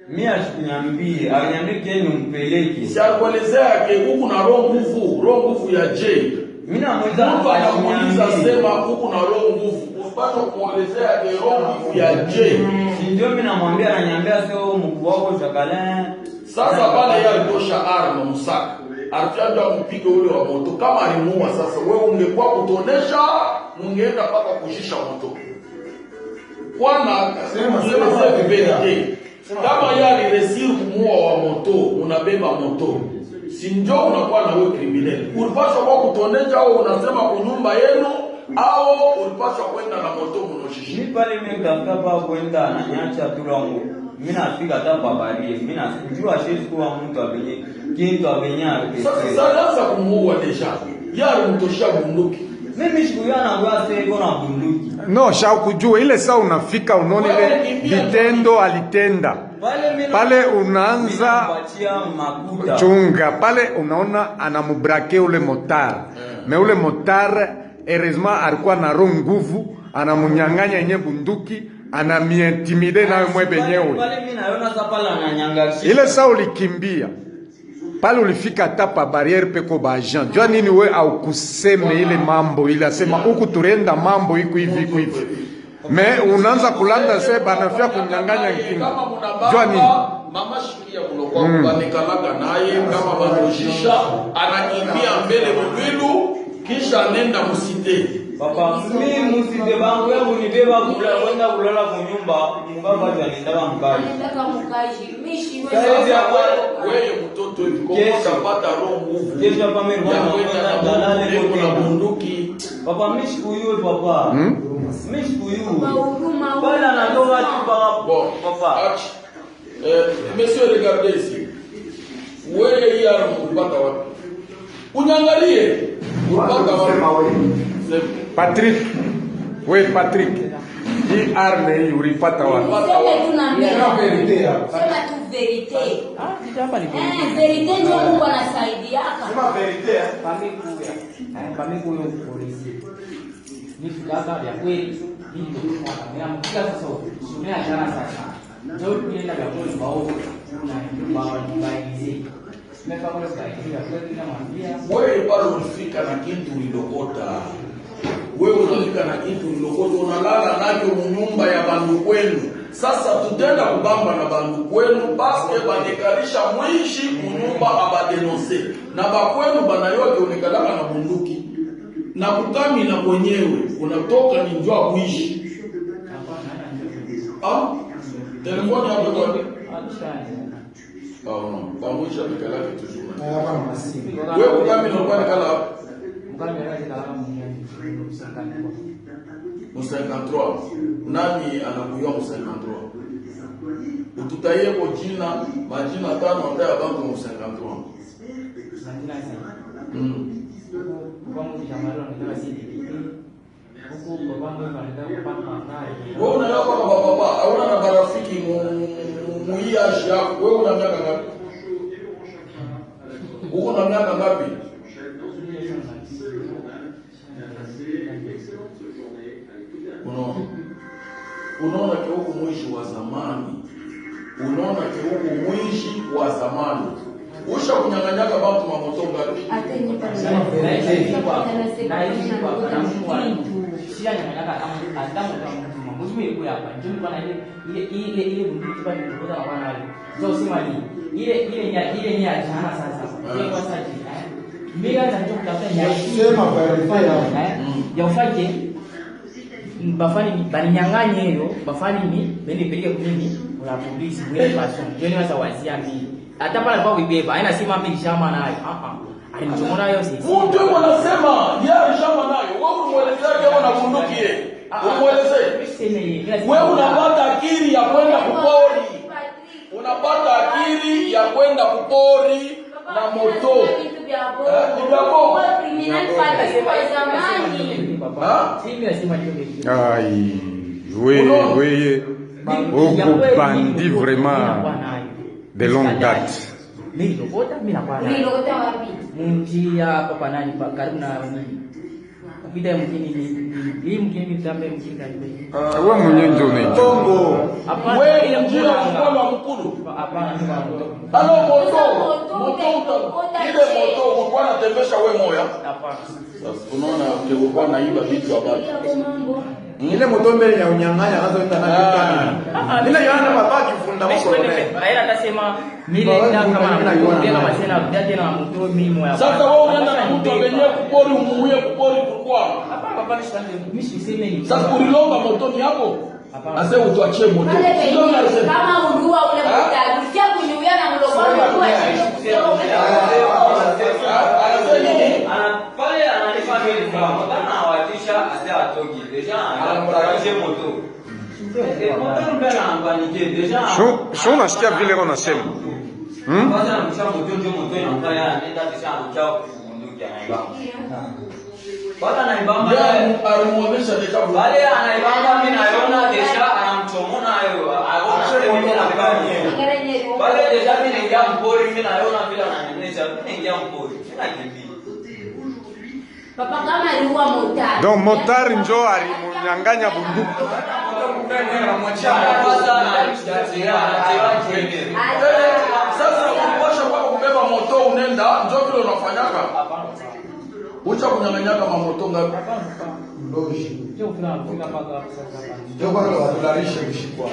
Mimi ashiniambie, aliniambia kile nimpeleke. Si alikuelezea ke huku na roho nguvu ya J. Mimi namweza mtu anamuuliza sema huku na roho nguvu. Usipate kuelezea ke roho nguvu ya J. Ndio mimi namwambia, ananiambia sio mkuu wako Shakala. Sasa pale yeye alitosha arma Musaka. Alifianja kupiga ule wa moto. Kama alimuua sasa, wewe ungekuwa kutonesha, ungeenda paka kushisha moto. Kwana sema vibende. Kama yeye aliresiri kumuua wa moto, unabeba moto. Si ndio unakuwa na wewe criminal. Ulipaswa kwa kutonesha au unasema kwa nyumba yenu au ulipaswa kwenda na moto mnoshishi. Mimi pale mimi kafika kwenda ananiacha tu langu. Mimi nafika hata babali, mimi nasikujua shezi kwa mtu abenye kintu abenyaro. Sasa kumuua deja. Yale mtosha bunduki. Mimi sikuyana kwa seko na bunduki. No, kujua ile saa unafika unaona ile vitendo alitenda. Pale unaanza chunga. Pale unaona anamubrake ule motar. Me ule motar heureusement alikuwa na roho nguvu, anamunyang'anya yenye bunduki, anamiintimide nawe mwe benyewe. Pale mimi naona sasa pale ananyanga. Ile saa ulikimbia. Pale ulifika tapa barriere peko ba agent. Jua nini we au kuseme ile mambo ile asema huku turenda mambo iko hivi. Me unaanza kulanda sasa banafia kunyang'anya kinga. Jua nini? Mama shikia kulokuwa kubanekalaga naye kama banojisha anakimbia mbele mwilu kisha nenda musite. Papa mimi musite bangu yangu nibeba kwenda kulala kwa nyumba mbaba anaenda mkaji. Nataka mkaji. Mishi wewe mtoto hivi kapata roho nguvu. Kesho hapa mimi dalale kwa bunduki. Papa mishi huyu papa. Mishi huyu. Bana anatoka tu papa. Monsieur regardez ici. Wewe hii mpaka wapi? Unyangalie. Mpaka wapi? Patrick. We Patrick. Hii arme hii ulipata wapi? Sema tu verite. Verite ndio Mungu anasaidia hapa. Sema verite. Pamiku huyo polisi. Nifikaka ya kweli hii ndio kwa kamera mkila sasa sumea jana sasa. Ndio tunaenda kwa polisi bao na ndio bao mbaizi. Nimefanya kwa sababu ya kweli na mwambia wewe pale ulifika na kitu ulilokota. Wewe unafika na kitu ulilokota unalala nacho nyumba ya bandu kwenu. Sasa tutenda kubamba na bandu kwenu paske banekarisha mwishi kunyumba abadenonse. Na bakwenu banayote unekalaka na bunduki. Na kukami na mwenyewe unatoka ni njua kuishi. Telefoni hapo kwa no, pamoja nikala kitu juma. Wewe kukami na kwa nikala hapo. mkali mwenyewe kala mwenyewe Musa nani anakuyo Musa 53. Ututaye kwa jina majina tano ambayo bangu Musa 53. Kwa mtu jamaa ndio sisi huko kwa bango wanaenda kupata naye. Wewe unaelewa kama baba hauna na marafiki muiashi yako. Wewe una miaka ngapi? Uko na miaka ngapi? Unaona kiuku mwishi wa zamani. Unaona kiuku mwishi wa zamani. Usha kunyang'anyaka watu wa moto ngapi? bafani baninyang'anye hiyo bafani ni bende peleke kunini la polisi wewe passion ndio wasa wazia mimi hata pale kwa bibeba haina sima mimi shama nayo alimchomona hiyo sisi mtu anasema yeye shama nayo wewe umuelezea kama na bunduki yeye umuelezee wewe unapata akili ya kwenda kupori na moto Aïe, oui, au bandit vraiment de longue date. Munjia papa nani karibu na kupita mkini mtambe mkini wewe mwenyewe ndio unaijua. Wewe ile mjira kwa mkulu. Halo moto ile moto ulikuwa unatembesha wewe moya? Hapana. Sasa unaona ulikuwa naiba vitu vya watu. Ile moto mbele ya unyang'anya anazoita na kitani. Bila yana mabaki funda mko mbele. Haina atasema mile ndaka kama nakuongea kama tena rudia na mtu mimi moya. Sasa wewe unaenda na mtu abenye kupori umuue kupori kwa. Hapana mimi siseme ni. Sasa ulilomba moto ni hapo? Ase utuachie moto. Kama undua ule moto, usikia kunyuia na mlogo wako kwa chini. Pale ananipa mimi kama kama awatisha hata atoki. Deja anamraje moto. Moto mbele anambanije deja. Sio unasikia vile unasema. Kwanza anamsha moto ndio moto inafanya anaenda deja anachao kunduki anaibamba. Bada anaibamba alimuonesha deja pale anaibamba mimi naona deja anamchomona hayo. Aona na kanye. Pale deja mimi naingia mpori mimi naona vile ananionyesha mimi naingia mpori. Sina kimbia. Papa kama aliua motari. Donc motari njo alimunyang'anya bunduki. Sasa ukosha kwa kubeba moto unenda ndio vile unafanyaka. Ucha kunyang'anyaka mamoto ngapi? Ndoji. Ndio tunafika mpaka sasa. Ndio kwa kularisha kushikwa.